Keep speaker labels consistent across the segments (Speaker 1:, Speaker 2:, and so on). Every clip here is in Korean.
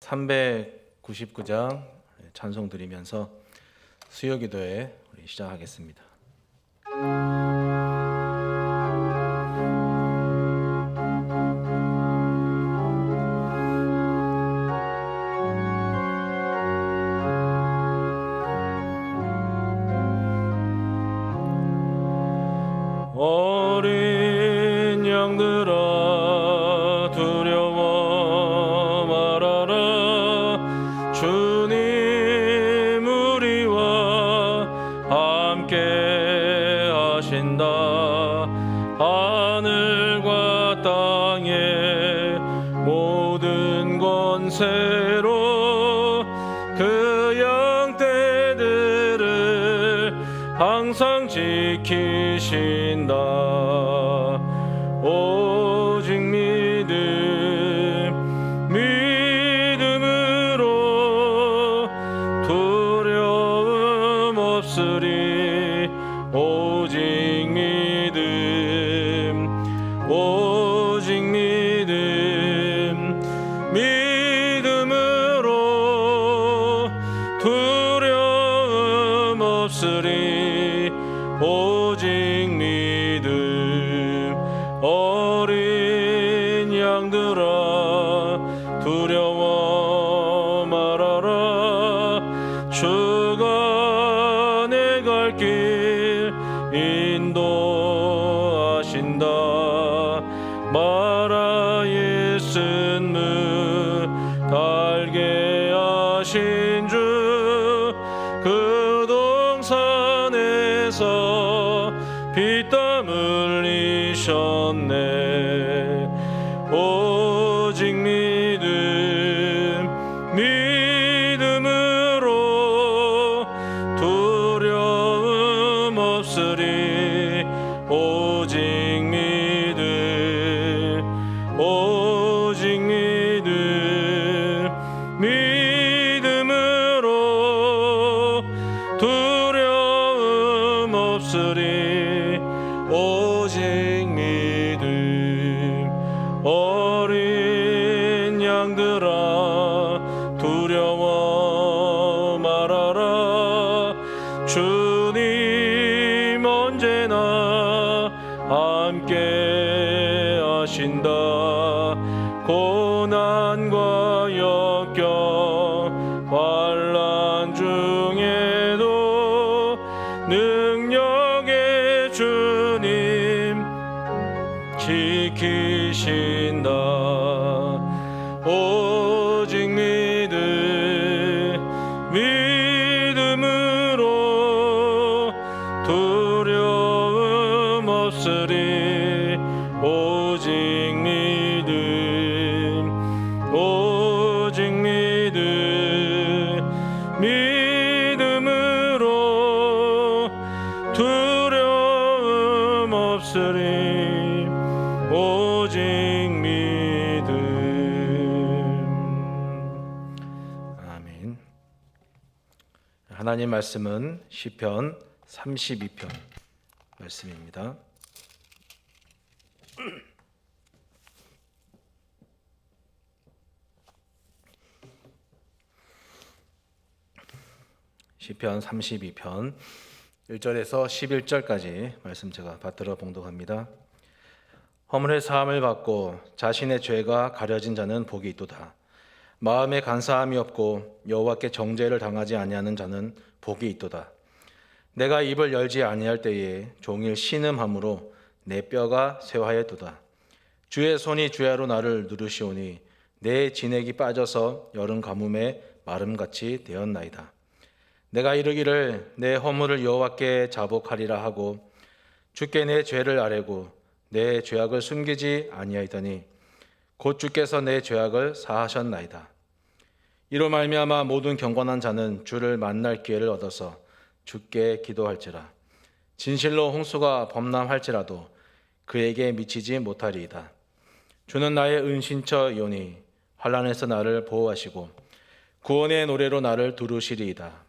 Speaker 1: 399장 찬송 드리면서 수요기도회 우리 시작하겠습니다. 어린 양들아 두려워 말아라. 주님 우리와 함께 하신다. 하늘과 땅의 모든 권세로 그 양떼들을 항상 지키신다. 오직 믿음으로 두려움 없으리. 오직 믿음으로 두려움 없으리. 오직 믿음. 어린 양들아 두려워 말아라. 주가 내 갈 길 인도하신다. 마라의 쓴물 달게 하신 주 그 동산에서 피땀 흘리셨네. 오직 믿음으로 두려움 없으리. 오직 믿음으로 두려움 없으리. 오직 믿음. 어린 양들아 두려워 말아라. 주님 언제나 함께 하신다. 고난과 역경 환난 중에도 능력의 주님 지키신다. 오직 믿음으로 두려움 없으리. 오직 믿음으로 두려움 없으리. 오직 믿음. 아멘. 하나님 말씀은 시편 32편 말씀입니다. 시편 32편 1절에서 11절까지 말씀 제가 받들어 봉독합니다. 허물의 사함을 받고 자신의 죄가 가려진 자는 복이 있도다. 마음에 간사함이 없고 여호와께 정죄를 당하지 아니하는 자는 복이 있도다. 내가 입을 열지 아니할 때에 종일 신음함으로 내 뼈가 쇠하였도다. 주의 손이 주야로 나를 누르시오니 내 진액이 빠져서 여름 가뭄에 마름같이 되었나이다. 내가 이르기를 내 허물을 여호와께 자복하리라 하고 주께 내 죄를 아뢰고 내 죄악을 숨기지 아니하이더니 곧 주께서 내 죄악을 사하셨나이다. 이로 말미암아 모든 경건한 자는 주를 만날 기회를 얻어서 주께 기도할지라. 진실로 홍수가 범람할지라도 그에게 미치지 못하리이다. 주는 나의 은신처이오니 환난에서 나를 보호하시고 구원의 노래로 나를 두르시리이다.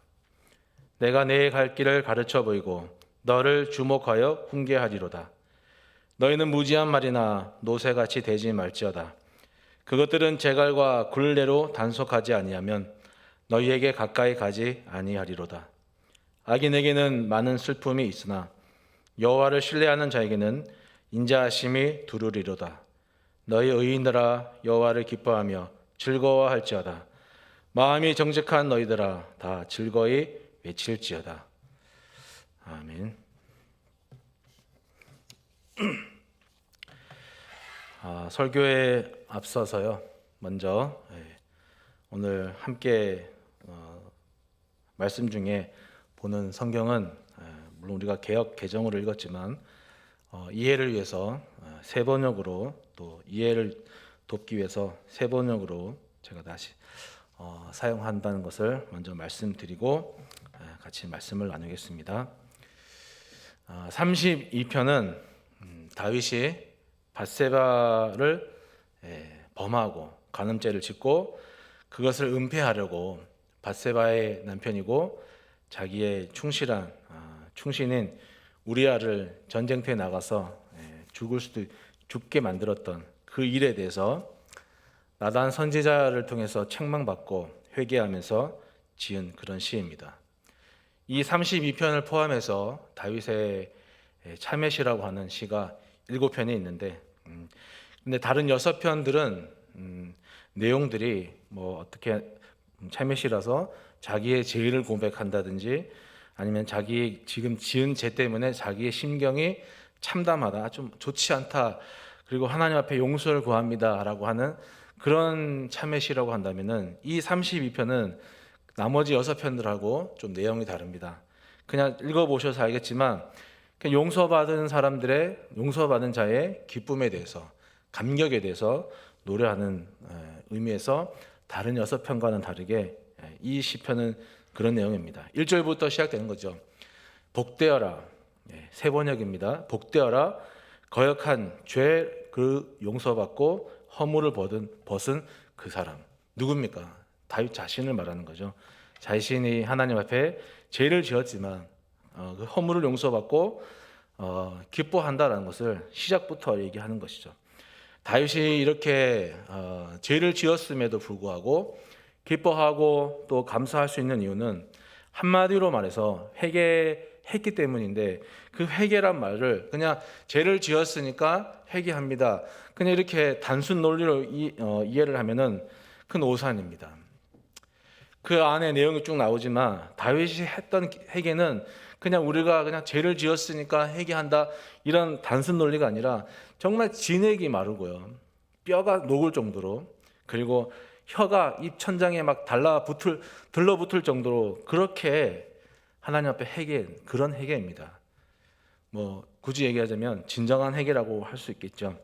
Speaker 1: 내가 내 갈 길을 가르쳐 보이고 너를 주목하여 훈계하리로다. 너희는 무지한 말이나 노새같이 되지 말지어다. 그것들은 제갈과 굴레로 단속하지 아니하면 너희에게 가까이 가지 아니하리로다. 악인에게는 많은 슬픔이 있으나 여호와를 신뢰하는 자에게는 인자하심이 두루리로다. 너희 의인들아 여호와를 기뻐하며 즐거워할지어다. 마음이 정직한 너희들아 다 즐거이 외칠지어다. 아멘. 설교에 앞서서요. 먼저 오늘 함께 말씀 중에 보는 성경은 물론 우리가 개역 개정으로 읽었지만 이해를 위해서 새 번역으로 또 이해를 돕기 위해서 새 번역으로 제가 다시 사용한다는 것을 먼저 말씀드리고 같이 말씀을 나누겠습니다. 32편은 다윗이 밧세바를 범하고 간음죄를 짓고 그것을 은폐하려고 밧세바의 남편이고 자기의 충신인 우리아를 전쟁터에 나가서 죽게 만들었던 그 일에 대해서 나단 선지자를 통해서 책망받고 회개하면서 지은 그런 시입니다. 이 32편을 포함해서 다윗의 참회시라고 하는 시가 7편이 있는데 근데 다른 6편들은 내용들이 어떻게 참회시라서 자기의 죄를 고백한다든지 아니면 자기 지금 지은 죄 때문에 자기의 심경이 참담하다, 좀 좋지 않다, 그리고 하나님 앞에 용서를 구합니다라고 하는 그런 참회시라고 한다면은 이 32편은 나머지 6편들하고 좀 내용이 다릅니다. 그냥 읽어보셔서 알겠지만 용서받은 자의 기쁨에 대해서, 감격에 대해서 노래하는 의미에서 다른 6편과는 다르게 이 시편은 그런 내용입니다. 1절부터 시작되는 거죠. 복되어라, 새 번역입니다. 복되어라, 거역한 죄 그 용서받고 허물을 벗은 그 사람. 누굽니까? 다윗 자신을 말하는 거죠. 자신이 하나님 앞에 죄를 지었지만 그 허물을 용서받고 기뻐한다라는 것을 시작부터 얘기하는 것이죠. 다윗이 이렇게 죄를 지었음에도 불구하고 기뻐하고 또 감사할 수 있는 이유는 한마디로 말해서 회개했기 때문인데, 그 회개란 말을 그냥 죄를 지었으니까 회개합니다, 그냥 이렇게 단순 논리로 이해를 하면은 큰 오산입니다. 그 안에 내용이 쭉 나오지만 다윗이 했던 회개는 그냥 우리가 그냥 죄를 지었으니까 회개한다 이런 단순 논리가 아니라 정말 진액이 마르고요, 뼈가 녹을 정도로, 그리고 혀가 입 천장에 막 들러붙을 정도로 그렇게 하나님 앞에 그런 회개입니다. 굳이 얘기하자면 진정한 회개라고 할 수 있겠죠.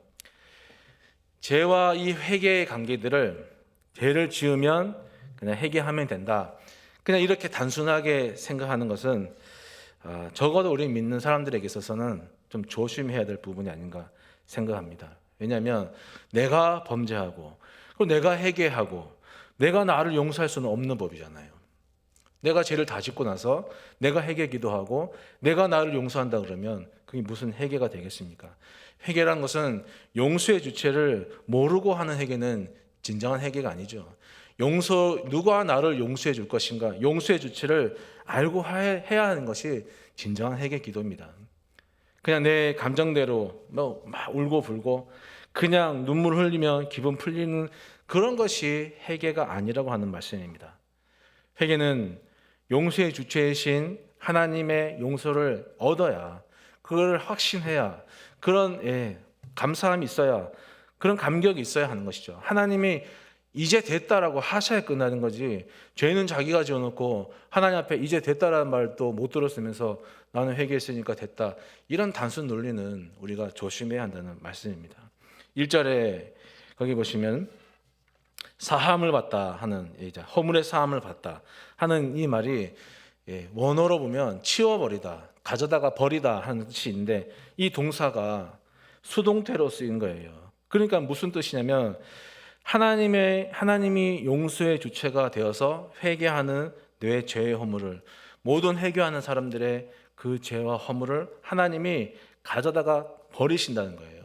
Speaker 1: 죄와 이 회개의 관계들을 죄를 지으면 그냥 회개하면 된다, 그냥 이렇게 단순하게 생각하는 것은 적어도 우리 믿는 사람들에게 있어서는 좀 조심해야 될 부분이 아닌가 생각합니다. 왜냐하면 내가 범죄하고 내가 회개하고 내가 나를 용서할 수는 없는 법이잖아요. 내가 죄를 다 짓고 나서 내가 회개 기도하고 내가 나를 용서한다 그러면 그게 무슨 회개가 되겠습니까? 회개란 것은 용서의 주체를 모르고 하는 회개는 진정한 회개가 아니죠. 누가 나를 용서해 줄 것인가, 용서의 주체를 알고 해야 하는 것이 진정한 회개 기도입니다. 그냥 내 감정대로 막 울고 불고 그냥 눈물 흘리면 기분 풀리는 그런 것이 회개가 아니라고 하는 말씀입니다. 회개는 용서의 주체이신 하나님의 용서를 얻어야, 그걸 확신해야, 그런 감사함이 있어야, 그런 감격이 있어야 하는 것이죠. 하나님이 이제 됐다라고 하셔야 끝나는 거지, 죄는 자기가 지어놓고 하나님 앞에 이제 됐다라는 말도 못 들었으면서 나는 회개했으니까 됐다, 이런 단순 논리는 우리가 조심해야 한다는 말씀입니다. 1절에 거기 보시면 사함을 받다 하는, 허물의 사함을 받다 하는 이 말이 원어로 보면 치워버리다, 가져다가 버리다 하는 뜻이 있는데 이 동사가 수동태로 쓰인 거예요. 그러니까 무슨 뜻이냐면 하나님이 용서의 주체가 되어서 회개하는 내 죄의 허물을, 모든 회개하는 사람들의 그 죄와 허물을 하나님이 가져다가 버리신다는 거예요.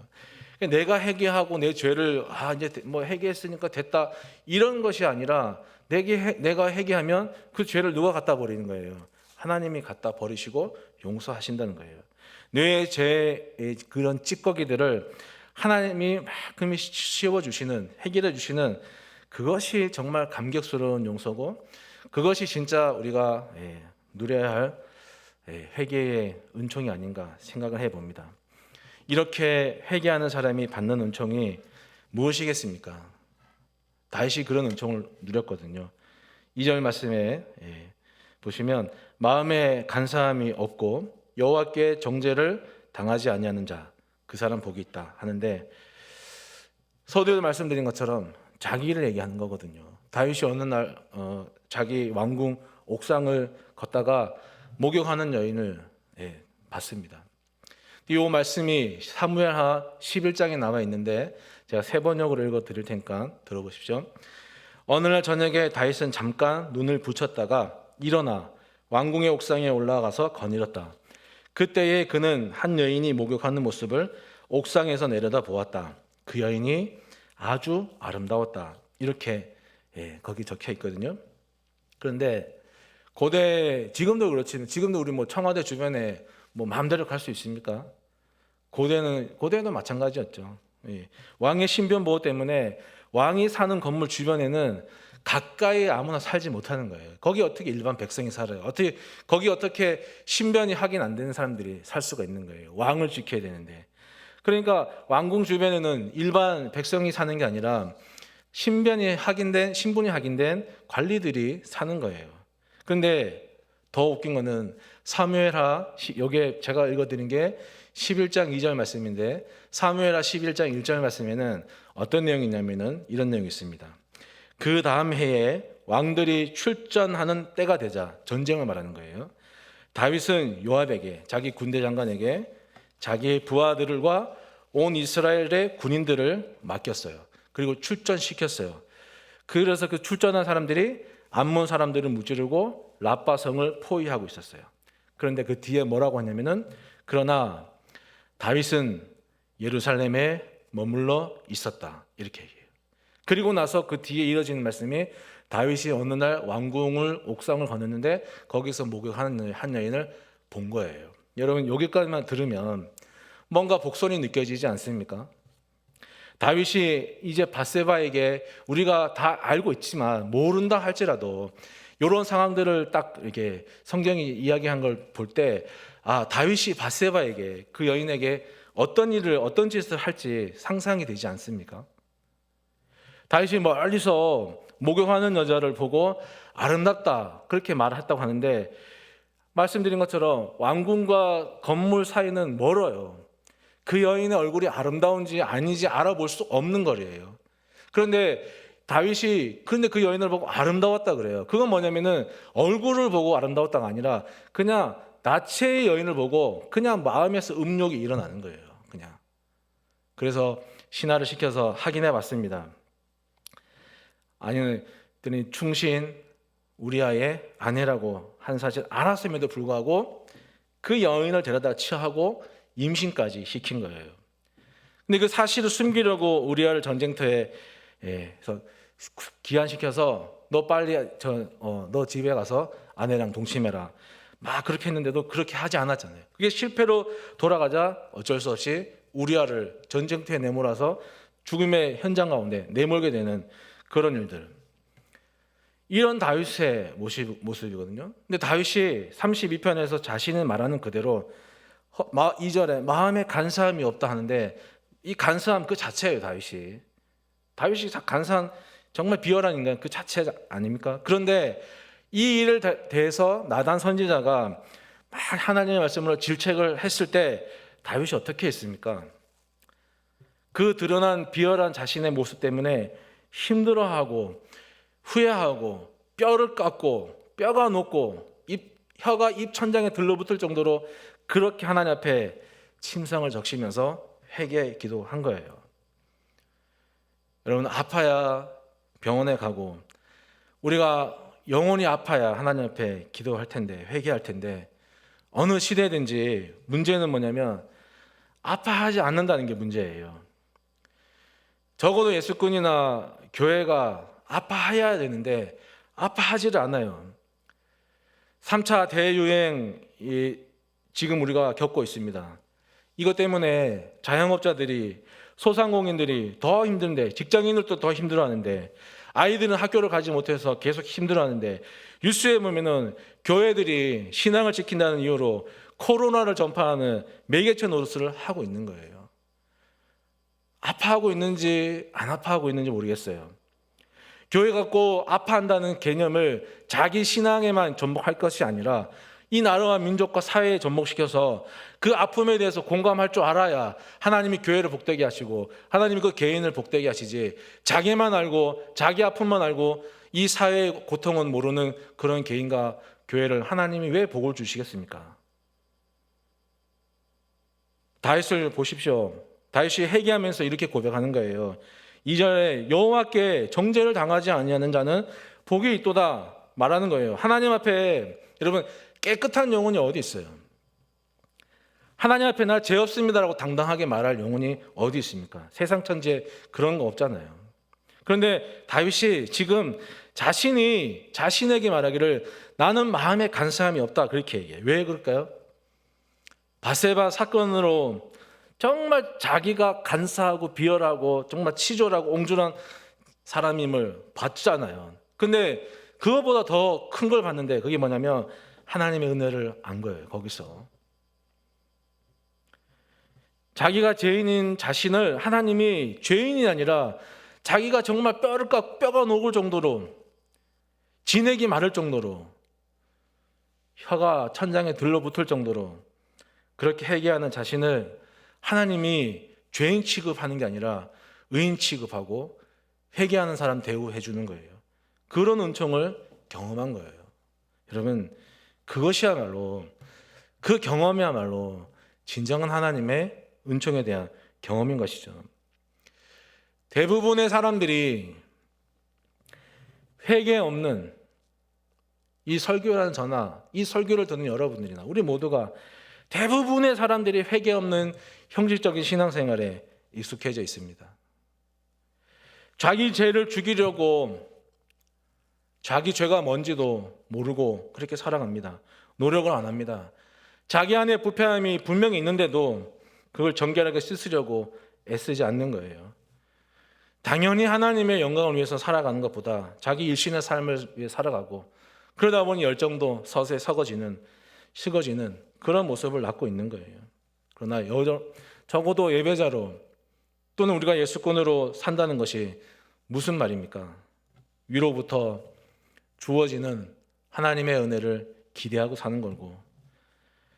Speaker 1: 내가 회개하고 내 죄를 이제 뭐 회개했으니까 됐다 이런 것이 아니라 내가 회개하면 그 죄를 누가 갖다 버리는 거예요? 하나님이 갖다 버리시고 용서하신다는 거예요. 내 죄의 그런 찌꺼기들을 하나님이 말끔히 씌워주시는, 해결해 주시는 그것이 정말 감격스러운 용서고, 그것이 진짜 우리가 누려야 할 회개의 은총이 아닌가 생각을 해봅니다. 이렇게 회개하는 사람이 받는 은총이 무엇이겠습니까? 다윗이 그런 은총을 누렸거든요. 2절 말씀에 보시면 마음에 간사함이 없고 여호와께 정죄를 당하지 아니하는 자, 그 사람 복이 있다 하는데, 서두에도 말씀드린 것처럼 자기를 얘기하는 거거든요. 다윗이 어느 날 자기 왕궁 옥상을 걷다가 목욕하는 여인을 봤습니다. 이 말씀이 사무엘하 11장에 나와 있는데 제가 세 번역으로 읽어 드릴 테니까 들어보십시오. 어느 날 저녁에 다윗은 잠깐 눈을 붙였다가 일어나 왕궁의 옥상에 올라가서 거닐었다. 그때에 그는 한 여인이 목욕하는 모습을 옥상에서 내려다 보았다. 그 여인이 아주 아름다웠다. 이렇게 거기 적혀 있거든요. 그런데 고대, 지금도 그렇지만 지금도 우리 뭐 청와대 주변에 뭐 마음대로 갈 수 있습니까? 고대는 마찬가지였죠. 왕의 신변 보호 때문에 왕이 사는 건물 주변에는 가까이 아무나 살지 못하는 거예요. 거기 어떻게 일반 백성이 살아요? 거기 어떻게 신변이 확인 안 되는 사람들이 살 수가 있는 거예요? 왕을 지켜야 되는데. 그러니까 왕궁 주변에는 일반 백성이 사는 게 아니라 신분이 확인된 관리들이 사는 거예요. 그런데 더 웃긴 거는 사무엘하, 여기에 제가 읽어드린 게 11장 2절 말씀인데, 사무엘하 11장 1절 말씀에는 어떤 내용이 있냐면은 이런 내용이 있습니다. 그 다음 해에 왕들이 출전하는 때가 되자, 전쟁을 말하는 거예요. 다윗은 요압에게, 자기 군대 장관에게 자기의 부하들과 온 이스라엘의 군인들을 맡겼어요. 그리고 출전시켰어요. 그래서 그 출전한 사람들이 암몬 사람들을 무찌르고 라빠성을 포위하고 있었어요. 그런데 그 뒤에 뭐라고 하냐면은, 그러나 다윗은 예루살렘에 머물러 있었다, 이렇게 얘기해요. 그리고 나서 그 뒤에 이어지는 말씀이 다윗이 어느 날 왕궁을 옥상을 거녔는데 거기서 목욕하는 한 여인을 본 거예요. 여러분, 여기까지만 들으면 뭔가 복선이 느껴지지 않습니까? 다윗이 이제 밧세바에게, 우리가 다 알고 있지만 모른다 할지라도 이런 상황들을 딱 이렇게 성경이 이야기한 걸 볼 때, 다윗이 밧세바에게, 그 여인에게 어떤 짓을 할지 상상이 되지 않습니까? 다윗이 멀리서 목욕하는 여자를 보고 아름답다 그렇게 말했다고 하는데, 말씀드린 것처럼 왕궁과 건물 사이는 멀어요. 그 여인의 얼굴이 아름다운지 아닌지 알아볼 수 없는 거리예요. 그런데 다윗이 그 여인을 보고 아름다웠다 그래요. 그건 뭐냐면은 얼굴을 보고 아름다웠다가 아니라 그냥 나체의 여인을 보고 그냥 마음에서 음욕이 일어나는 거예요. 그냥. 그래서 신하를 시켜서 확인해 봤습니다. 아니, 충신 우리아의 아내라고 한 사실 알았음에도 불구하고 그 여인을 데려다 취하고 임신까지 시킨 거예요. 근데 그 사실을 숨기려고 우리아를 전쟁터에 기한시켜서 너 빨리 너 집에 가서 아내랑 동침해라, 막 그렇게 했는데도 그렇게 하지 않았잖아요. 그게 실패로 돌아가자 어쩔 수 없이 우리아를 전쟁터에 내몰아서 죽음의 현장 가운데 내몰게 되는 그런 일들, 이런 다윗의 모습이거든요. 근데 다윗이 32편에서 자신이 말하는 그대로 2절에 마음에 간사함이 없다 하는데, 이 간사함 그 자체예요. 다윗이 간사한, 정말 비열한 인간 그 자체 아닙니까? 그런데 이 일을 대해서 나단 선지자가 막 하나님의 말씀으로 질책을 했을 때 다윗이 어떻게 했습니까? 그 드러난 비열한 자신의 모습 때문에 힘들어하고 후회하고 뼈를 깎고 뼈가 녹고 혀가 입 천장에 들러붙을 정도로 그렇게 하나님 앞에 침상을 적시면서 회개 기도한 거예요. 여러분, 아파야 병원에 가고 우리가 영혼이 아파야 하나님 앞에 기도할 텐데, 회개할 텐데, 어느 시대든지 문제는 뭐냐면 아파하지 않는다는 게 문제예요. 적어도 예수꾼이나 교회가 아파해야 되는데 아파하지를 않아요. 3차 대유행이 지금 우리가 겪고 있습니다. 이것 때문에 자영업자들이, 소상공인들이 더 힘든데, 직장인들도 더 힘들어하는데, 아이들은 학교를 가지 못해서 계속 힘들어하는데, 뉴스에 보면은 교회들이 신앙을 지킨다는 이유로 코로나를 전파하는 매개체 노릇을 하고 있는 거예요. 아파하고 있는지 안 아파하고 있는지 모르겠어요. 교회가 꼭 아파한다는 개념을 자기 신앙에만 전복할 것이 아니라 이 나라와 민족과 사회에 접목시켜서 그 아픔에 대해서 공감할 줄 알아야 하나님이 교회를 복되게 하시고 하나님이 그 개인을 복되게 하시지, 자기만 알고 자기 아픔만 알고 이 사회의 고통은 모르는 그런 개인과 교회를 하나님이 왜 복을 주시겠습니까? 다윗을 보십시오. 다윗이 회개하면서 이렇게 고백하는 거예요. 2절에 여호와께 정죄를 당하지 아니하는 자는 복이 있도다 말하는 거예요. 하나님 앞에 여러분 깨끗한 영혼이 어디 있어요? 하나님 앞에 나 죄 없습니다라고 당당하게 말할 영혼이 어디 있습니까? 세상 천지에 그런 거 없잖아요. 그런데 다윗이 지금 자신에게 말하기를 나는 마음에 간사함이 없다 그렇게 얘기해요. 왜 그럴까요? 바세바 사건으로 정말 자기가 간사하고 비열하고 정말 치졸하고 옹졸한 사람임을 봤잖아요. 근데 그거보다 더 큰 걸 봤는데 그게 뭐냐면 하나님의 은혜를 안 거예요. 거기서 자기가 죄인인 자신을 하나님이 죄인이 아니라 자기가 정말 뼈가 녹을 정도로, 진액이 마를 정도로, 혀가 천장에 들러붙을 정도로 그렇게 회개하는 자신을 하나님이 죄인 취급하는 게 아니라 의인 취급하고 회개하는 사람 대우해 주는 거예요. 그런 은총을 경험한 거예요. 여러분, 그것이야말로, 그 경험이야말로 진정한 하나님의 은총에 대한 경험인 것이죠. 대부분의 사람들이 회개 없는 이 설교라는 저나 이 설교를 듣는 여러분들이나 우리 모두가 대부분의 사람들이 회개 없는 형식적인 신앙생활에 익숙해져 있습니다. 자기 죄를 죽이려고 자기 죄가 뭔지도 모르고 그렇게 살아갑니다. 노력을 안 합니다. 자기 안에 부패함이 분명히 있는데도 그걸 정결하게 씻으려고 애쓰지 않는 거예요. 당연히 하나님의 영광을 위해서 살아가는 것보다 자기 일신의 삶을 위해 살아가고, 그러다 보니 열정도 서서히 식어지는 그런 모습을 낳고 있는 거예요. 그러나 적어도 예배자로 또는 우리가 예수꾼으로 산다는 것이 무슨 말입니까? 위로부터 주어지는 하나님의 은혜를 기대하고 사는 거고,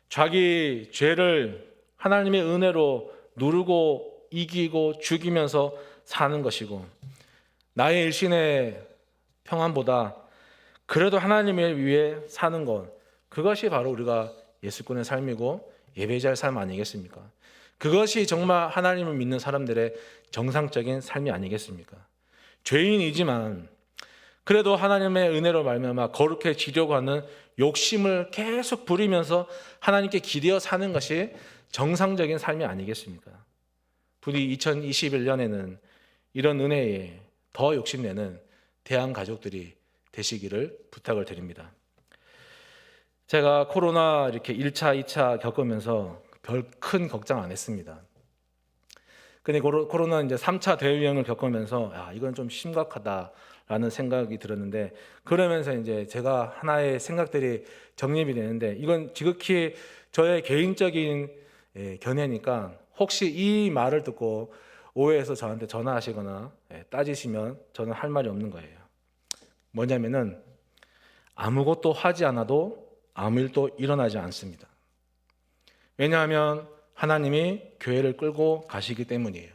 Speaker 1: 자기 죄를 하나님의 은혜로 누르고 이기고 죽이면서 사는 것이고, 나의 일신의 평안보다 그래도 하나님을 위해 사는 것, 그것이 바로 우리가 예수꾼의 삶이고 예배자의 삶 아니겠습니까? 그것이 정말 하나님을 믿는 사람들의 정상적인 삶이 아니겠습니까? 죄인이지만 그래도 하나님의 은혜로 말미암아 거룩해지려고 하는 욕심을 계속 부리면서 하나님께 기대어 사는 것이 정상적인 삶이 아니겠습니까? 부디 2021년에는 이런 은혜에 더 욕심내는 대한 가족들이 되시기를 부탁을 드립니다. 제가 코로나 이렇게 1차, 2차 겪으면서 별 큰 걱정 안 했습니다. 근데 코로나 이제 3차 대유행을 겪으면서 이건 좀 심각하다라는 생각이 들었는데, 그러면서 이제 제가 하나의 생각들이 정립이 되는데, 이건 지극히 저의 개인적인 견해니까 혹시 이 말을 듣고 오해해서 저한테 전화하시거나 따지시면 저는 할 말이 없는 거예요. 뭐냐면은 아무것도 하지 않아도 아무 일도 일어나지 않습니다. 왜냐하면 하나님이 교회를 끌고 가시기 때문이에요.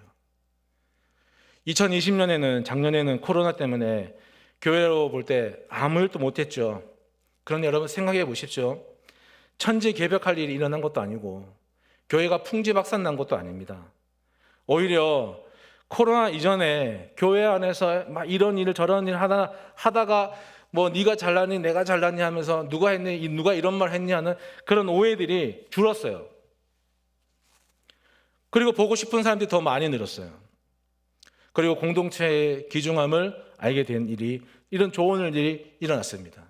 Speaker 1: 2020년에는, 작년에는 코로나 때문에 교회로 볼 때 아무 일도 못했죠. 그런데 여러분 생각해 보십시오. 천지개벽할 일이 일어난 것도 아니고 교회가 풍지박산 것도 아닙니다. 오히려 코로나 이전에 교회 안에서 막 이런 일을 저런 일을 하다가 뭐 네가 잘났니 내가 잘났니 하면서 누가 했니 누가 이런 말 했니 하는 그런 오해들이 줄었어요. 그리고 보고 싶은 사람들이 더 많이 늘었어요. 그리고 공동체의 귀중함을 알게 된 일이, 이런 좋은 일이 일어났습니다.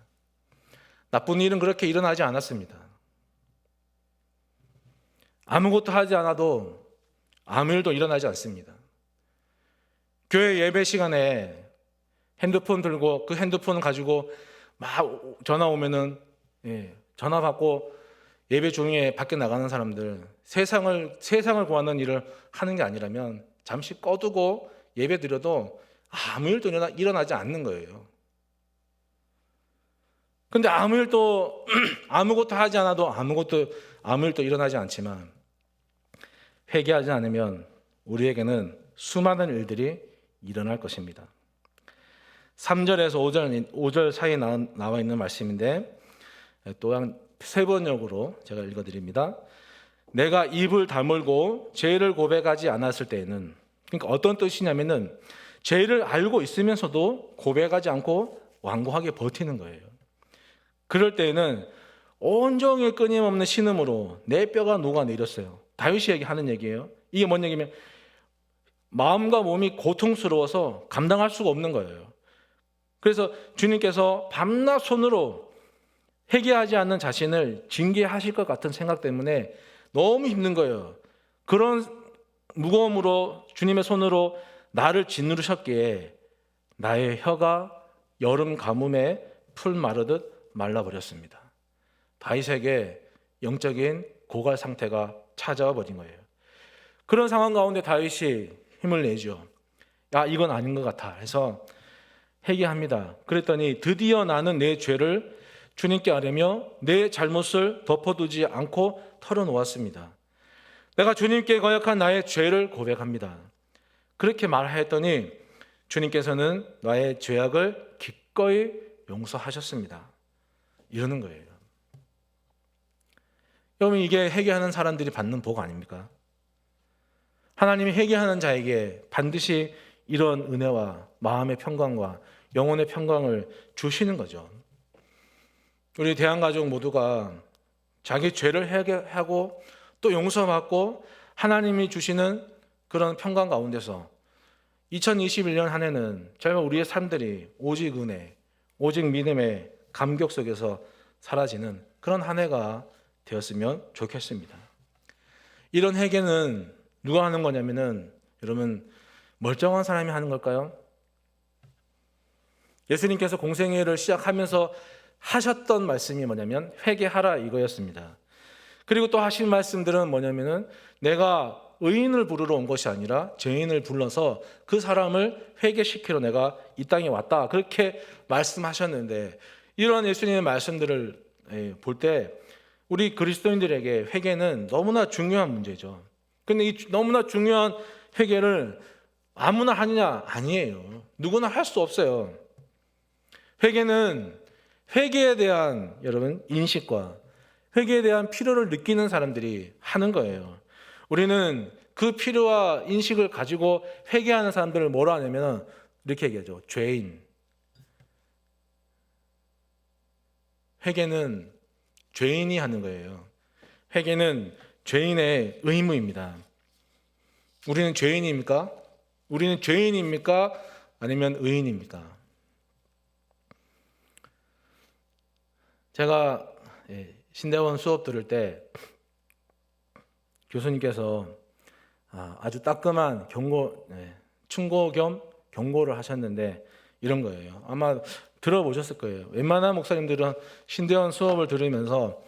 Speaker 1: 나쁜 일은 그렇게 일어나지 않았습니다. 아무것도 하지 않아도 아무 일도 일어나지 않습니다. 교회 예배 시간에 핸드폰 들고 그 핸드폰 가지고 막 전화 오면은 전화 받고 예배 중에 밖에 나가는 사람들, 세상을 구하는 일을 하는 게 아니라면 잠시 꺼두고 예배 드려도 아무 일도 일어나지 않는 거예요. 근데 아무 일도 아무것도 하지 않아도 아무 일도 일어나지 않지만, 회개하지 않으면 우리에게는 수많은 일들이 일어날 것입니다. 3절에서 5절 사이에 나와 있는 말씀인데, 또한 세 번역으로 제가 읽어드립니다. 내가 입을 다물고 죄를 고백하지 않았을 때에는, 그러니까 어떤 뜻이냐면은 죄를 알고 있으면서도 고백하지 않고 완고하게 버티는 거예요. 그럴 때에는 온종일 끊임없는 신음으로 내 뼈가 녹아내렸어요. 다윗이 하는 얘기예요. 이게 뭔 얘기냐면 마음과 몸이 고통스러워서 감당할 수가 없는 거예요. 그래서 주님께서 밤낮 손으로 회개하지 않는 자신을 징계하실 것 같은 생각 때문에 너무 힘든 거예요. 그런 무거움으로 주님의 손으로 나를 짓누르셨기에 나의 혀가 여름 가뭄에 풀 마르듯 말라버렸습니다. 다윗에게 영적인 고갈 상태가 찾아와 버린 거예요. 그런 상황 가운데 다윗이 힘을 내죠. 야, 이건 아닌 것 같아 해서 회개합니다. 그랬더니 드디어 나는 내 죄를 주님께 아뢰며 내 잘못을 덮어두지 않고 털어놓았습니다. 내가 주님께 거역한 나의 죄를 고백합니다. 그렇게 말하였더니 주님께서는 나의 죄악을 기꺼이 용서하셨습니다. 이러는 거예요. 여러분, 이게 회개하는 사람들이 받는 복 아닙니까? 하나님이 회개하는 자에게 반드시 이런 은혜와 마음의 평강과 영혼의 평강을 주시는 거죠. 우리 대한가족 모두가 자기 죄를 회개하고 또 용서받고 하나님이 주시는 그런 평강 가운데서 2021년 한 해는 정말 우리의 삶들이 오직 은혜, 오직 믿음의 감격 속에서 사라지는 그런 한 해가 되었으면 좋겠습니다. 이런 회개는 누가 하는 거냐면은, 여러분, 멀쩡한 사람이 하는 걸까요? 예수님께서 공생애를 시작하면서 하셨던 말씀이 뭐냐면 회개하라 이거였습니다. 그리고 또 하신 말씀들은 뭐냐면은 내가 의인을 부르러 온 것이 아니라 죄인을 불러서 그 사람을 회개시키러 내가 이 땅에 왔다, 그렇게 말씀하셨는데, 이런 예수님의 말씀들을 볼 때 우리 그리스도인들에게 회개는 너무나 중요한 문제죠. 근데 이 너무나 중요한 회개를 아무나 하느냐? 아니에요. 누구나 할 수 없어요. 회개는 회개에 대한 여러분 인식과 회개에 대한 필요를 느끼는 사람들이 하는 거예요. 우리는 그 필요와 인식을 가지고 회개하는 사람들을 뭐라 하냐면 이렇게 얘기하죠. 죄인. 회개는 죄인이 하는 거예요. 회개는 죄인의 의무입니다. 우리는 죄인입니까? 우리는 죄인입니까? 아니면 의인입니까? 제가 신대원 수업 들을 때 교수님께서 아주 따끔한 충고 겸 경고를 하셨는데 이런 거예요. 아마 들어보셨을 거예요. 웬만한 목사님들은 신대원 수업을 들으면서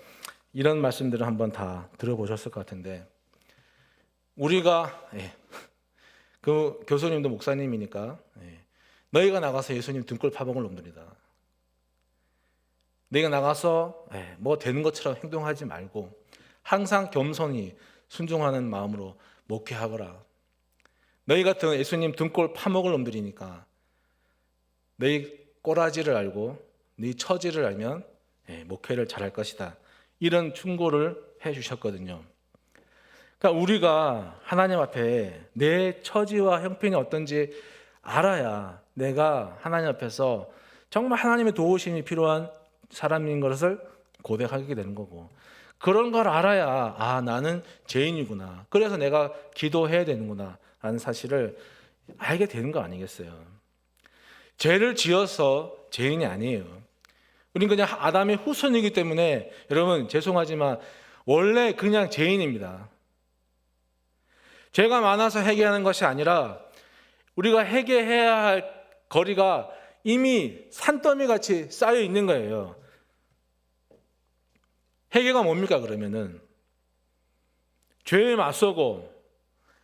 Speaker 1: 이런 말씀들을 한번 다 들어보셨을 것 같은데, 우리가 그 교수님도 목사님이니까 너희가 나가서 예수님 등골 파먹을 놈들이다. 너희가 나가서 뭐 되는 것처럼 행동하지 말고 항상 겸손히 순종하는 마음으로 목회하거라. 너희 같은 예수님 등골 파먹을 놈들이니까 너희 꼬라지를 알고 너희 처지를 알면 목회를 잘할 것이다. 이런 충고를 해주셨거든요. 그러니까 우리가 하나님 앞에 내 처지와 형편이 어떤지 알아야 내가 하나님 앞에서 정말 하나님의 도우심이 필요한 사람인 것을 고백하게 되는 거고, 그런 걸 알아야 나는 죄인이구나, 그래서 내가 기도해야 되는구나 라는 사실을 알게 되는 거 아니겠어요? 죄를 지어서 죄인이 아니에요. 우린 그냥 아담의 후손이기 때문에 여러분 죄송하지만 원래 그냥 죄인입니다. 죄가 많아서 회개하는 것이 아니라 우리가 회개해야 할 거리가 이미 산더미 같이 쌓여 있는 거예요. 회개가 뭡니까 그러면은? 죄에 맞서고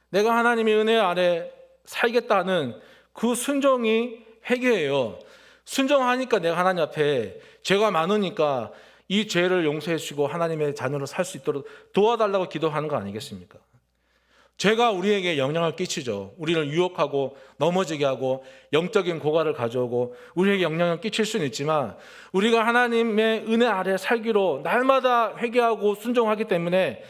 Speaker 1: 내가 하나님의 은혜 아래 살겠다는 그 순종이 회개예요. 순종하니까 내가 하나님 앞에 죄가 많으니까 이 죄를 용서해 주시고 하나님의 자녀로 살 수 있도록 도와달라고 기도하는 거 아니겠습니까? 죄가 우리에게 영향을 끼치죠. 우리를 유혹하고 넘어지게 하고 영적인 고갈을 가져오고 우리에게 영향을 끼칠 수는 있지만 우리가 하나님의 은혜 아래 살기로 날마다 회개하고 순종하기 때문에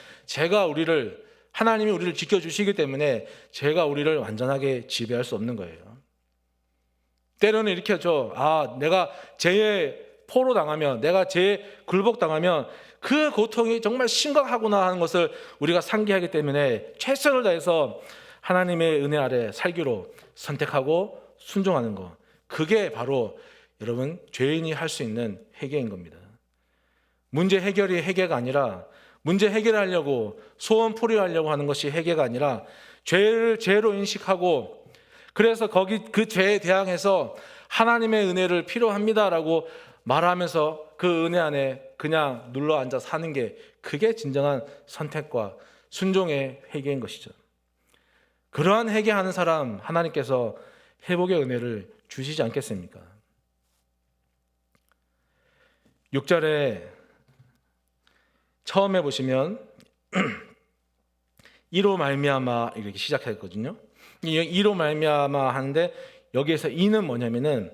Speaker 1: 하나님이 우리를 지켜주시기 때문에 죄가 우리를 완전하게 지배할 수 없는 거예요. 때로는 이렇게 하죠. 내가 죄에 포로 당하면, 내가 죄에 굴복당하면 그 고통이 정말 심각하구나 하는 것을 우리가 상기하기 때문에 최선을 다해서 하나님의 은혜 아래 살기로 선택하고 순종하는 것, 그게 바로 여러분 죄인이 할 수 있는 회개인 겁니다. 문제 해결이 회개가 아니라 문제 해결하려고 소원 풀이하려고 하는 것이 회개가 아니라 죄를 죄로 인식하고 그래서 그 죄에 대항해서 하나님의 은혜를 필요합니다라고 말하면서 그 은혜 안에 그냥 눌러 앉아 사는 게 그게 진정한 선택과 순종의 회개인 것이죠. 그러한 회개하는 사람 하나님께서 회복의 은혜를 주시지 않겠습니까? 6절에 처음에 보시면 이로 말미암아 이렇게 시작했거든요. 이로 말미암아 하는데 여기에서 이는 뭐냐면은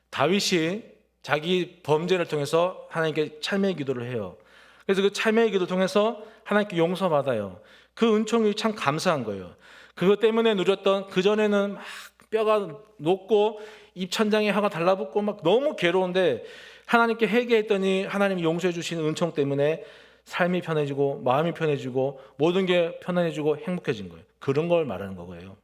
Speaker 1: 다윗이 자기 범죄를 통해서 하나님께 참회의 기도를 해요. 그래서 그 참회의 기도 통해서 하나님께 용서받아요. 그 은총이 참 감사한 거예요. 그것 때문에 누렸던 그전에는 막 뼈가 녹고 입천장에 화가 달라붙고 막 너무 괴로운데 하나님께 회개했더니 하나님이 용서해 주신 은총 때문에 삶이 편해지고 마음이 편해지고 모든 게 편안해지고 행복해진 거예요. 그런 걸 말하는 거예요.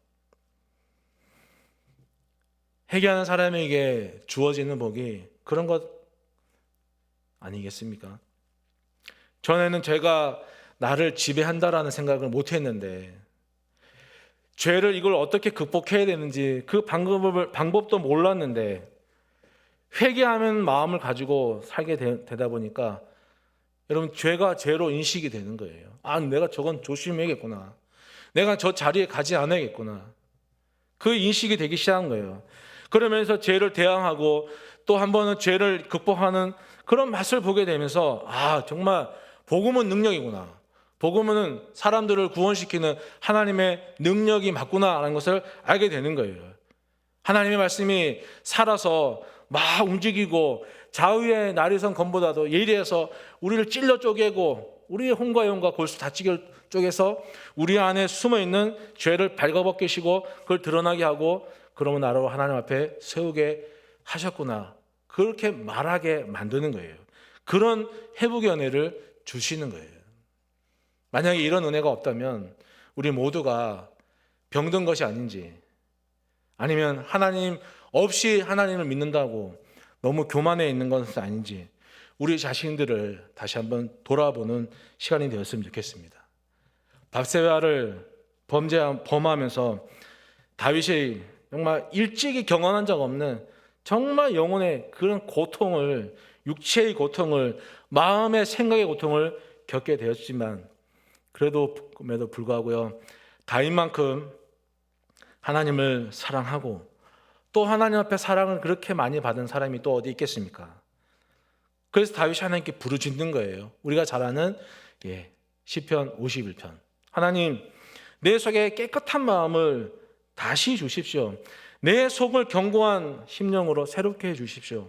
Speaker 1: 회개하는 사람에게 주어지는 복이 그런 것 아니겠습니까? 전에는 죄가 나를 지배한다라는 생각을 못했는데 죄를 이걸 어떻게 극복해야 되는지 그 방법도 몰랐는데 회개하는 마음을 가지고 살게 되다 보니까 여러분 죄가 죄로 인식이 되는 거예요. 내가 저건 조심해야겠구나. 내가 저 자리에 가지 않아야겠구나. 그 인식이 되기 시작한 거예요. 그러면서 죄를 대항하고 또 한 번은 죄를 극복하는 그런 맛을 보게 되면서 정말 복음은 능력이구나. 복음은 사람들을 구원시키는 하나님의 능력이 맞구나라는 것을 알게 되는 거예요. 하나님의 말씀이 살아서 막 움직이고 좌우의 나리선 검보다도 예리해서 우리를 찔러 쪼개고 우리의 혼과 영과 골수 다 쪼개서 우리 안에 숨어있는 죄를 발가벗기시고 그걸 드러나게 하고 그러면 나로 하나님 앞에 세우게 하셨구나. 그렇게 말하게 만드는 거예요. 그런 회복의 은혜를 주시는 거예요. 만약에 이런 은혜가 없다면 우리 모두가 병든 것이 아닌지 아니면 하나님 없이 하나님을 믿는다고 너무 교만해 있는 것은 아닌지 우리 자신들을 다시 한번 돌아보는 시간이 되었으면 좋겠습니다. 밧세바를 범하면서 다윗이 정말 일찍이 경험한 적 없는 정말 영혼의 그런 고통을, 육체의 고통을, 마음의 생각의 고통을 겪게 되었지만 그럼에도 불구하고요, 다윗만큼 하나님을 사랑하고 또 하나님 앞에 사랑을 그렇게 많이 받은 사람이 또 어디 있겠습니까? 그래서 다윗이 하나님께 부르짖는 거예요. 우리가 잘 아는 시편 51편. 하나님, 내 속에 깨끗한 마음을 다시 주십시오. 내 속을 견고한 심령으로 새롭게 해주십시오.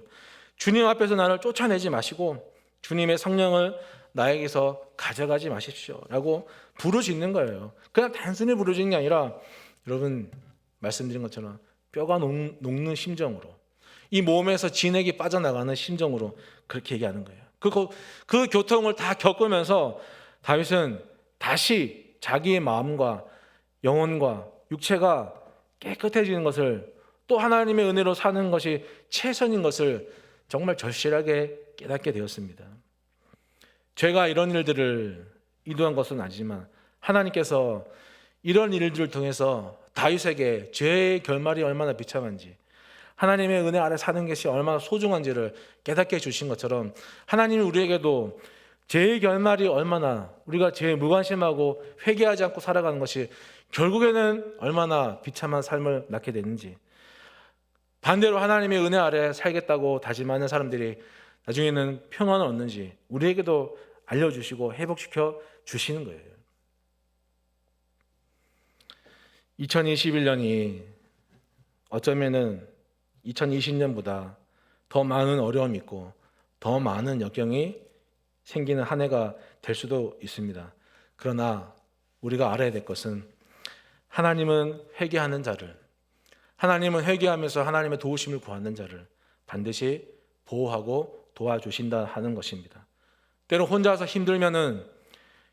Speaker 1: 주님 앞에서 나를 쫓아내지 마시고 주님의 성령을 나에게서 가져가지 마십시오 라고 부르짖는 거예요. 그냥 단순히 부르짖는 게 아니라 여러분 말씀드린 것처럼 뼈가 녹는 심정으로, 이 몸에서 진액이 빠져나가는 심정으로 그렇게 얘기하는 거예요. 그 고통을 다 겪으면서 다윗은 다시 자기의 마음과 영혼과 육체가 깨끗해지는 것을, 또 하나님의 은혜로 사는 것이 최선인 것을 정말 절실하게 깨닫게 되었습니다. 죄가 이런 일들을 이루한 것은 아니지만 하나님께서 이런 일들을 통해서 다윗에게 죄의 결말이 얼마나 비참한지, 하나님의 은혜 아래 사는 것이 얼마나 소중한지를 깨닫게 해주신 것처럼 하나님이 우리에게도 죄의 결말이 얼마나, 우리가 죄에 무관심하고 회개하지 않고 살아가는 것이 결국에는 얼마나 비참한 삶을 낳게 되는지, 반대로 하나님의 은혜 아래 살겠다고 다짐하는 사람들이 나중에는 평안을 얻는지 우리에게도 알려주시고 회복시켜 주시는 거예요. 2021년이 어쩌면은 2020년보다 더 많은 어려움이 있고 더 많은 역경이 생기는 한 해가 될 수도 있습니다. 그러나 우리가 알아야 될 것은 하나님은 회개하는 자를, 하나님은 회개하면서 하나님의 도우심을 구하는 자를 반드시 보호하고 도와주신다 하는 것입니다. 때로 혼자서 힘들면은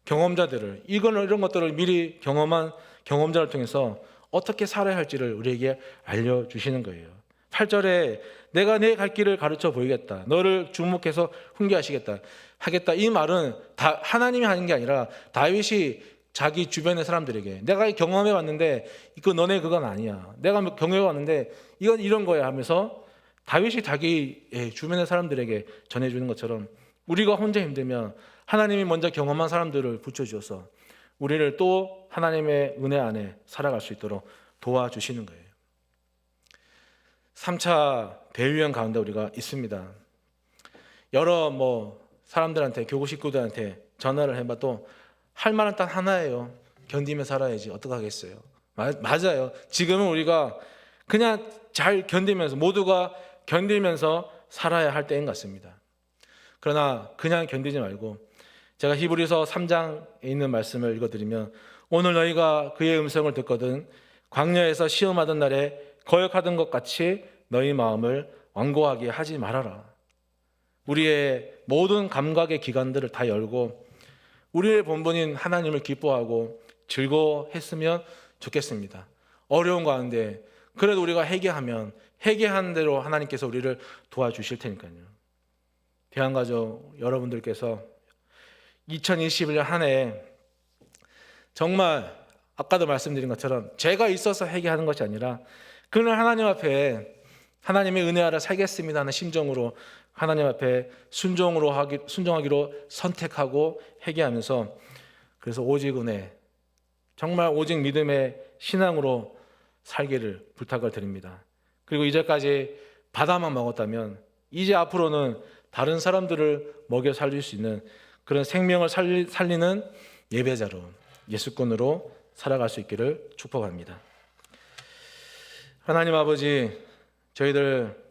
Speaker 1: 경험자들을, 이런 것들을 미리 경험한 경험자를 통해서 어떻게 살아야 할지를 우리에게 알려주시는 거예요. 8절에 내가 내 갈 길을 가르쳐 보이겠다, 너를 주목해서 훈계하시겠다 하겠다, 이 말은 다 하나님이 하는 게 아니라 다윗이 자기 주변의 사람들에게, 내가 경험해 왔는데 그 너네 그건 아니야, 내가 경험해 왔는데 이건 이런 거야 하면서 다윗이 자기 주변의 사람들에게 전해주는 것처럼 우리가 혼자 힘들면 하나님이 먼저 경험한 사람들을 붙여주어서 우리를 또 하나님의 은혜 안에 살아갈 수 있도록 도와주시는 거예요. 3차 대유행 가운데 우리가 있습니다. 여러 사람들한테, 교구 식구들한테 전화를 해봐도 할 말은 딱 하나예요. 견디며 살아야지, 어떡하겠어요. 맞아요. 지금은 우리가 그냥 잘 견디면서, 모두가 견디면서 살아야 할 때인 것 같습니다. 그러나 그냥 견디지 말고 제가 히브리서 3장에 있는 말씀을 읽어드리면, 오늘 너희가 그의 음성을 듣거든 광야에서 시험하던 날에 거역하던 것 같이 너희 마음을 완고하게 하지 말아라. 우리의 모든 감각의 기관들을 다 열고 우리의 본분인 하나님을 기뻐하고 즐거워했으면 좋겠습니다. 어려운 가운데 그래도 우리가 회개하면 회개하는 대로 하나님께서 우리를 도와주실 테니까요. 대한가족 여러분들께서 2021년 한 해 정말 아까도 말씀드린 것처럼 죄가 있어서 회개하는 것이 아니라 그는 하나님 앞에 하나님의 은혜 아래 살겠습니다 하는 심정으로 하나님 앞에 순종하기로 선택하고 회개하면서, 그래서 오직 은혜, 정말 오직 믿음의 신앙으로 살기를 부탁을 드립니다. 그리고 이제까지 바다만 먹었다면 이제 앞으로는 다른 사람들을 먹여 살릴 수 있는 그런 생명을 살리는 예배자로, 예수꾼으로 살아갈 수 있기를 축복합니다. 하나님 아버지, 저희들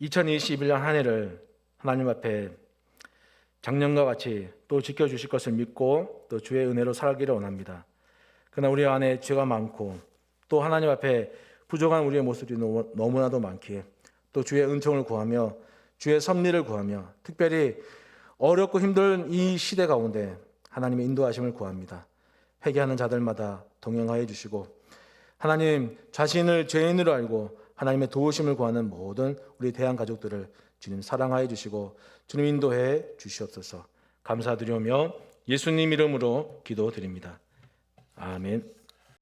Speaker 1: 2021년 한 해를 하나님 앞에 작년과 같이 또 지켜주실 것을 믿고 또 주의 은혜로 살기를 원합니다. 그러나 우리 안에 죄가 많고 또 하나님 앞에 부족한 우리의 모습이 너무나도 많기에 또 주의 은총을 구하며 주의 섭리를 구하며 특별히 어렵고 힘든 이 시대 가운데 하나님의 인도하심을 구합니다. 회개하는 자들마다 동행하여 주시고 하나님 자신을 죄인으로 알고 하나님의 도우심을 구하는 모든 우리 대한 가족들을 주님 사랑하여 주시고 주님 인도해 주시옵소서. 감사드리며 예수님 이름으로 기도드립니다. 아멘.